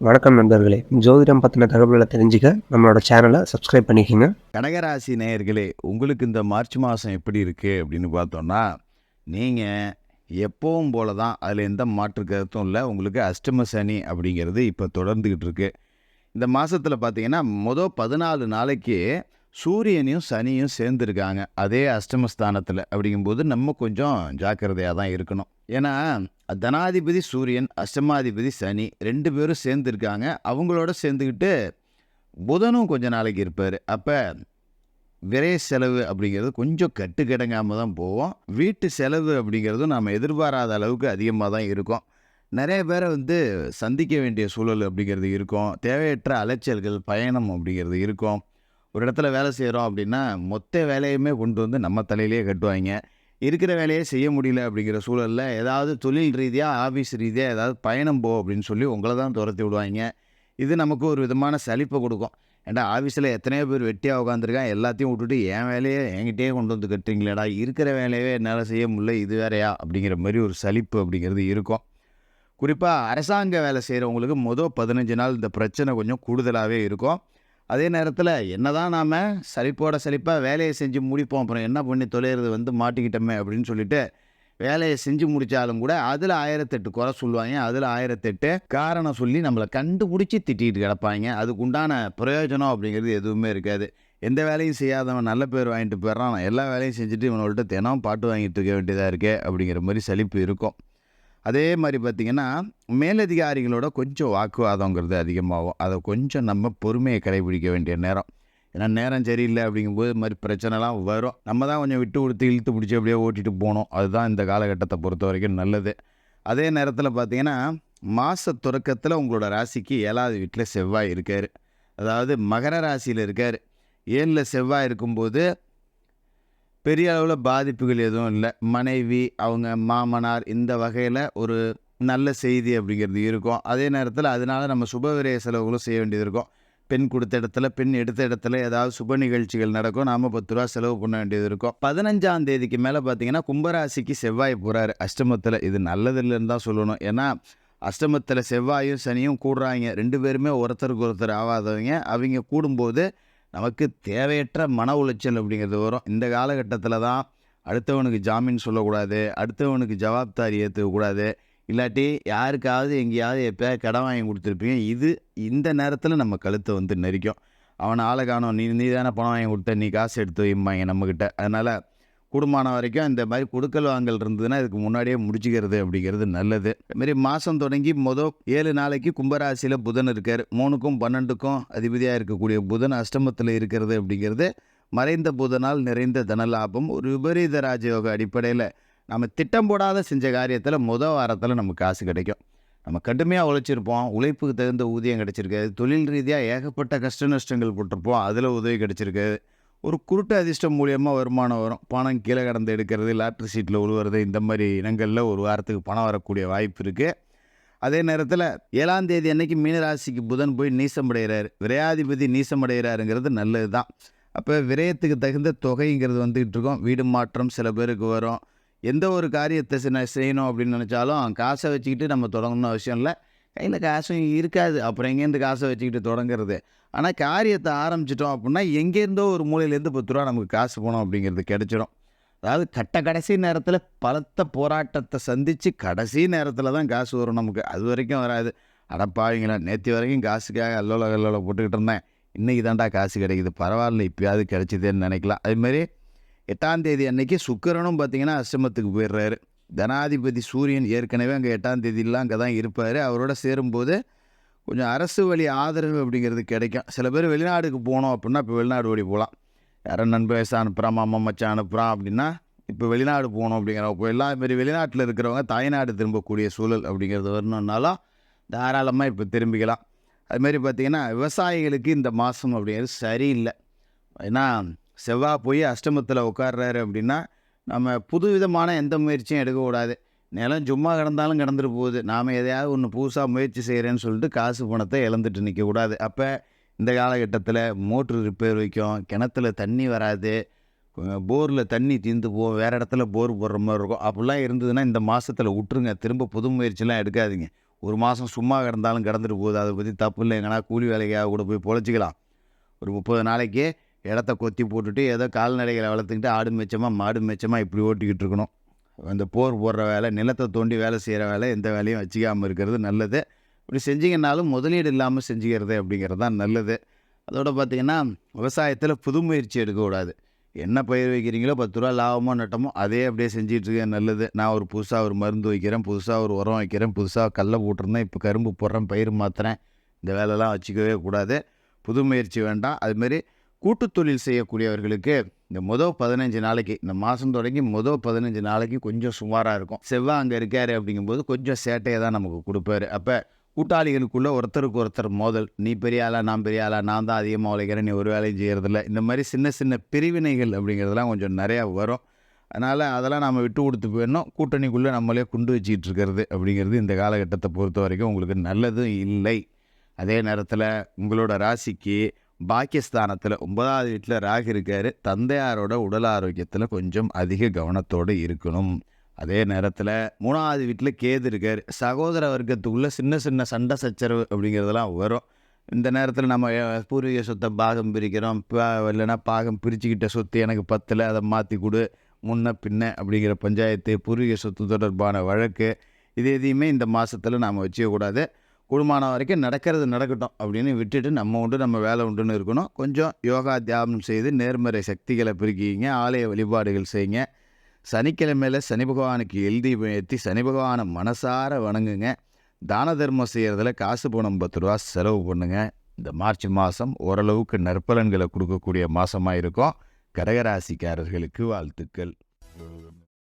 வணக்கம் நண்பர்களே. ஜோதிடம் பத்தின தகவல்கள தெரிஞ்சுக்க நம்மளோட சேனல சப்ஸ்கிரைப் பண்ணிக்கங்க. கடகராசி நேயர்களே, உங்களுக்கு இந்த மார்ச் மாதம் எப்படி இருக்கு அப்படின்னு பார்த்தோம்னா, நீங்க எப்பவும் போல தான். அதில் எந்த மாற்று கருத்தும் இல்லை. உங்களுக்கு அஷ்டம சனி அப்படிங்கிறது இப்போ தொடர்ந்துகிட்டு இருக்கு. இந்த மாசத்துல பார்த்தீங்கன்னா, 14 நாளைக்கு சூரியனையும் சனியும் சேர்ந்துருக்காங்க. அதே அஷ்டமஸ்தானத்துல. அப்படிங்கும்போது நம்ம கொஞ்சம் ஜாக்கிரதையா தான் இருக்கணும். ஏன்னா, தனாதிபதி சூரியன், அஷ்டமாதிபதி சனி 2 பேரும் சேர்ந்துருக்காங்க. அவங்களோட சேர்ந்துக்கிட்டு புதனும் கொஞ்ச நாளைக்கு இருப்பாரு. அப்ப விரை செலவு அப்படிங்கிறது கொஞ்சம் கட்டுக்கடங்காம தான் போகும். வீட்டு செலவு அப்படிங்கிறதும் நாம எதிர்பாராத அளவுக்கு அதிகமா தான் இருக்கும். நெறைய பேர சந்திக்க வேண்டிய சூழல் அப்படிங்கிறது இருக்கும். தேவையற்ற அலைச்சல்கள், பயணம் அப்படிங்கிறது இருக்கும். ஒரு இடத்துல வேலை செய்றோம் அப்படின்னா, மொத்த வேலையுமே கொண்டு வந்து நம்ம தலையிலேயே கட்டுவாய்ங்க. இருக்கிற வேலையே செய்ய முடியல அப்படிங்கிற சூழல்ல, ஏதாவது தொழில் ரீதியா, ஆஃபீஸ் ரீதியா ஏதாவது பயணம் போ அப்படின்னு சொல்லி உங்கள தான் தொரத்தி விடுவாய்ங்க. இது நமக்கு ஒரு விதமான சலிப்ப குடுக்கும். ஏன்டா ஆஃபீஸில எத்தனையோ பேர் வெட்டியா உட்காந்துருக்கான். எல்லாத்தையும் விட்டுட்டு என் வேலைய என்கிட்டயே கொண்டு வந்து கட்டுறீங்களேடா! இருக்கிற வேலையவே என்னால செய்ய முடியல. இது வேறையா? அப்படிங்கிற மாரி ஒரு சலிப்பு அப்படிங்கிறது இருக்கும். குறிப்பா அரசாங்க வேலை செய்றவங்களுக்கு 15 நாள் இந்த பிரச்சனை கொஞ்சம் கூடுதலாவே இருக்கும். அதே நேரத்தில என்னதான் நாம சலிப்போட சலிப்பா வேலைய செஞ்சு முடிப்போம். அப்புறம் என்ன பண்ணி தொலையிறது மாட்டிக்கிட்டோமே அப்படின்னு சொல்லிட்டு வேலைய செஞ்சு முடிச்சாலும் கூட, அதில 1008 குறை சொல்லுவாய்ங்க. அதில 1008 காரணம் சொல்லி நம்மள கண்டுபுடிச்சு திட்டிட்டு கெடப்பாய்ங்க. அதுக்கு உண்டான பிரயோஜனம் அப்படிங்கிறது எதுவுமே இருக்காது. எந்த வேலையும் செய்யாதவன் நல்ல பேர் வாங்கிட்டு போயிடுறான். எல்லா வேலையும் செஞ்சுட்டு இவனுகள்ட்ட தினம் பாட்டு வாங்கிட்டு இருக்க வேண்டியதா இருக்கே! அப்படிங்கிற மாரி சலிப்பு இருக்கும். அதே மாரி பார்த்தீங்கன்னா, மேலதிகாரிகளோட கொஞ்சம் வாக்குவாதங்கிறது அதிகமாகும். அத கொஞ்சம் நம்ம பொறுமைய கடைபிடிக்க வேண்டிய நேரம். ஏன்னா, நேரம் சரியில்ல அப்படிங்கும்போது இது மாரி பிரச்சனைலாம் வரும். நம்ம தான் கொஞ்சம் விட்டு குடுத்து இழுத்து பிடிச்சு அப்படியே ஓட்டிட்டு போணும். அதுதான் இந்த காலகட்டத்த பொறுத்தவரைக்கும் நல்லது. அதே நேரத்தில பார்த்தீங்கன்னா, மாச தொடக்கத்தில உங்களோட ராசிக்கு 7வது வீட்ல செவ்வாய் இருக்காரு. அதாவது மகர ராசியில இருக்காரு. 7ல செவ்வாய் இருக்கும்போது பெரிய அளவுல பாதிப்புகள் எதுவும் இல்ல. மனைவி, அவங்க மாமனார் இந்த வகையில ஒரு நல்ல செய்தி அப்படிங்கிறது இருக்கும். அதே நேரத்தில அதனால நம்ம சுபவிரய செலவுகளும் செய்ய வேண்டியது இருக்கும். பெண் குடுத்த இடத்துல, பெண் எடுத்த இடத்துல ஏதாவது சுப நிகழ்ச்சிகள் நடக்கும். நாம ரூ. 10 செலவு பண்ண வேண்டியது இருக்கும். 15ஆம் தேதிக்கு மேல பார்த்தீங்கன்னா, கும்பராசிக்கு செவ்வாய் போறாரு அஷ்டமத்தில. இது நல்லது இல்லன்னு தான் சொல்லணும். ஏன்னா, அஷ்டமத்தில செவ்வாயும், சனியும் கூடுறாய்ங்க. 2 பேருமே ஒருத்தருக்கு ஒருத்தர் ஆவாதவங்க. அவிங்க கூடும்போது நமக்கு தேவையற்ற மன உளைச்சல் அப்படிங்கிறது வரும். இந்த காலகட்டத்தில தான் அடுத்தவனுக்கு ஜாமீன் சொல்லக்கூடாது. அடுத்தவனுக்கு ஜவாப்தாரி ஏத்துக்கக்கூடாது. இல்லாட்டி யாருக்காவது எங்கேயாவது எப்பயாவது கடன் வாங்கி குடுத்துருப்பீங்க. இந்த நேரத்தில நம்ம கழுத்த நெரிக்கும். அவன ஆள காணோம். நீ தானே பணம் வாங்கி குடுத்த. நீ காசு எடுத்து வைம்பாய்ங்க நம்மகிட்ட. அதனால கூடுமான வரைக்கும் இந்த மாரி குடுக்கல் வாங்கல் இருந்ததுன்னா, இதுக்கு முன்னாடியே முடிச்சுக்கிறது அப்படிங்கிறது நல்லது. அதுமாரி மாசம் தொடங்கி 7 நாளைக்கு கும்பராசியில புதன் இருக்காரு. 3க்கும் 12க்கும் அதிபதியா இருக்கக்கூடிய புதன் அஷ்டமத்தில இருக்கிறது அப்படிங்கிறது, மறைந்த புதனால் நிறைந்த தனலாபம். ஒரு விபரீத ராஜயோக அடிப்படையில நம்ம திட்டம் போடாத செஞ்ச காரியத்தில வாரத்தில நமக்கு காசு கிடைக்கும். நம்ம கடுமையா உழைச்சிருப்போம். உழைப்புக்கு தகுந்த ஊதியம் கிடைச்சிருக்காது. தொழில் ரீதியா ஏகப்பட்ட கஷ்ட நஷ்டங்கள் பட்டுருப்போம். அதில உதவி கிடைச்சிருக்காது. ஒரு குருட்டு அதிர்ஷ்டம் மூலியமா வருமானம் வரும். பணம் கீழ கிடந்து எடுக்கிறது, லாட்டரி சீட்ல விழுவுறது இந்த மாரி இனங்கள்ல ஒரு வாரத்துக்கு பணம் வரக்கூடிய வாய்ப்பு இருக்கு. அதே நேரத்தில 7ஆம் தேதி அன்னைக்கு மீன ராசிக்கு புதன் போய் நீசமடைகிறாரு. விரையாதிபதி நீசமடைகிறாருங்கிறது நல்லது தான். அப்ப விரயத்துக்கு தகுந்த தொகைங்கிறது வந்துகிட்டு இருக்கும். வீடு மாற்றம் சில பேருக்கு வரும். எந்த ஒரு காரியத்த செய்யணும் அப்படின்னு நெனைச்சாலும், காச வச்சுக்கிட்டு நம்ம தொடங்கணும்னு அவசியம் இல்ல. கையில காசும் இருக்காது. அப்புறம் எங்கேருந்து காச வச்சுக்கிட்டு தொடங்குறது? ஆனா காரியத்த ஆரம்பிச்சுட்டோம் அப்புட்ன்னா, எங்கேருந்தோ ஒரு மூலையிலேருந்து ரூ. 10 நமக்கு காசு பணம் அப்படிங்கிறது கிடைச்சிடும். அதாவது கடைசி நேரத்தில பலத்த போராட்டத்த சந்திச்சு, கடைசி நேரத்தில தான் காசு வரும் நமக்கு. அதுவரைக்கும் வராது. அட பாவிங்களா! நேத்து வரைக்கும் காசுக்காக அல்லோல கல்லோல போட்டுக்கிட்டு இருந்தேன். இன்னைக்கு தான்டா காசு கிடைக்குது. பரவால்ல இப்பயாவது கிடைச்சதேன்னு நெனைக்கலாம். அதுமாரி 8ஆம் தேதி அன்னைக்கு சுக்கிரனும் பார்த்தீங்கன்னா, அஷ்டமத்துக்கு போயிடுறாரு. தனாதிபதி சூரியன் ஏற்கனவே அங்க 8ஆம் தேதிலாம் அங்க தான் இருப்பாரு. அவரோட சேரும்போது கொஞ்சம் அரசு வழி ஆதரவு அப்படிங்கிறது கிடைக்கும். சில பேர் வெளிநாடுக்கு போணும் அப்புட்ன்னா, இப்போ வெளிநாடு ஓடி போலாம். யாரோ நண்பன் விசா அனுப்புறான், மாமா மச்சான் அனுப்புறான் அப்படின்னா, இப்போ வெளிநாடு போணும் அப்படிங்கிறவங்க போயிடலாம். அதுமாரி வெளிநாட்டில இருக்கிறவங்க தாய்நாடு திரும்பக்கூடிய சூழல் அப்படிங்கிறது வரணும்னாலும், தாராளமா இப்போ திரும்பிக்கலாம். அதுமாரி பார்த்தீங்கன்னா, விவசாயிகளுக்கு இந்த மாசம் அப்படிங்கிறது சரியில்ல. ஏன்னா, செவ்வாய் போய் அஷ்டமத்தில உட்கார்றாரு அப்படின்னா, நம்ம புதுவிதமான எந்த முயற்சியும் எடுக்கக்கூடாது. நிலம் சும்மா கிடந்தாலும் கிடந்துட்டு போகுது. நாம எதையாவது ஒண்ணு புதுசா முயற்சி செய்றேன்னு சொல்லிட்டு காசு பணத்த இழந்துட்டு நிக்கக்கூடாது. அப்ப இந்த காலகட்டத்தில மோட்ரு ரிப்பேர் வைக்கும். கிணத்துல தண்ணி வராது. போர்ல தண்ணி தீர்ந்து போகும். வேற இடத்துல போர் போடுற மாரி இருக்கும். அப்படிலாம் இருந்ததுன்னா இந்த மாசத்துல உட்டுருங்க. திரும்ப புது முயற்சிலாம் எடுக்காதீங்க. ஒரு மாதம் சும்மா கிடந்தாலும் கிடந்துட்டு போகுது, அதை பற்றி தப்பு இல்லை. எங்கன்னா கூலி வேலைக்காக கூட போய் பொழைச்சிக்கலாம். ஒரு 30 நாளைக்கு இடத்த கொத்தி போட்டுட்டு ஏதோ கால்நடைகளை வளர்த்துக்கிட்டு ஆடு மேய்ச்சமா மாடு மேய்ச்சமா இப்படி ஓட்டிக்கிட்டு இருக்கணும். அந்த போர் போடுற வேலை, நிலத்தை தோண்டி வேலை செய்கிற வேலை, எந்த வேலையும் வச்சுக்காமல் இருக்கிறது நல்லது. இப்படி செஞ்சிங்கன்னாலும் முதலீடு இல்லாமல் செஞ்சுக்கிறது அப்படிங்கிறது தான் நல்லது. அதோடு பார்த்திங்கன்னா விவசாயத்தில் புது முயற்சி எடுக்கக்கூடாது. என்ன பயிர் வைக்கிறீங்களோ 10 ரூபா லாபமோ நட்டமோ அதே அப்படியே செஞ்சிட்ருக்கேன் நல்லது. நான் ஒரு புதுசாக ஒரு மருந்து வைக்கிறேன், புதுசாக ஒரு உரம் வைக்கிறேன், புதுசாக கடலை போட்டிருந்தேன், இப்போ கரும்பு போடுறேன், பயிர் மாற்றுறேன், இந்த வேலைலாம் வச்சுக்கவே கூடாது. புது முயற்சி வேண்டாம். அதுமாரி கூட்டுத் தொழில் செய்யக்கூடியவர்களுக்கு இந்த மொதல் 15 நாளைக்கு, இந்த மாதம் தொடங்கி மொதல் 15 நாளைக்கு கொஞ்சம் சுமாராக இருக்கும். செவ்வாய் அங்கே இருக்கார் அப்படிங்கும்போது கொஞ்சம் சேட்டையை தான் நமக்கு கொடுப்பாரு. அப்போ கூட்டாளிகளுக்குள்ளே ஒருத்தருக்கு ஒருத்தர் மோதல், நீ பெரிய ஆளா நான் பெரிய ஆளா, நான் தான் அதிகமாக உழைக்கிறேன், நீ ஒரு வேலையும் செய்கிறதில்ல, இந்த மாதிரி சின்ன சின்ன பிரிவினைகள் அப்படிங்கிறதுலாம் கொஞ்சம் நிறையா வரும். அதனால் அதெல்லாம் நம்ம விட்டு கொடுத்து போயிடணும். கூட்டணிக்குள்ளே நம்மளே குண்டு வச்சிக்கிட்டு இருக்கிறது அப்படிங்கிறது இந்த காலகட்டத்தை பொறுத்த வரைக்கும் உங்களுக்கு நல்லதும் இல்லை. அதே நேரத்தில் உங்களோட ராசிக்கு பாக்கியஸ்தானத்தில் 9வது வீட்டில் ராகு இருக்கார். தந்தையாரோட உடல் ஆரோக்கியத்தில் கொஞ்சம் அதிக கவனத்தோடு இருக்கணும். அதே நேரத்தில் 3வது வீட்டில் கேது இருக்கார். சகோதர வர்க்கத்துக்குள்ளே சின்ன சின்ன சண்டை சச்சரவு அப்படிங்கிறதெல்லாம் வரும். இந்த நேரத்தில் நம்ம பூர்வீக சொத்தை பாகம் பிரிக்கிறோம், இல்லைன்னா பாகம் பிரிச்சுக்கிட்ட சொத்து எனக்கு பத்தில் அதை மாற்றி கொடு, முன்ன பின்ன அப்படிங்கிற பஞ்சாயத்து, பூர்வீக சொத்து தொடர்பான வழக்கு, இது எதையுமே இந்த மாதத்தில் நாம் வச்சுக்கக்கூடாது. கூடுமான வரைக்கும் நடக்கிறது நடக்கட்டும் அப்படின்னு விட்டுட்டு நம்ம உண்டு நம்ம வேலை உண்டுன்னு இருக்கணும். கொஞ்சம் யோகா தியானம் செய்து நேர்மறை சக்திகளை பெருக்கிங்க, ஆலய வழிபாடுகள் செய்யுங்க. சனிக்கிழமையில் சனி பகவானுக்கு எல்தீபம் ஏற்றி சனி பகவானை மனசார வணங்குங்க. தான தர்மம் செய்கிறதுல காசு பணம் 10 ரூபா செலவு பண்ணுங்க. இந்த மார்ச் மாதம் ஓரளவுக்கு நற்பலன்களை கொடுக்கக்கூடிய மாதமாக இருக்கும். கடகராசிக்காரர்களுக்கு வாழ்த்துக்கள்.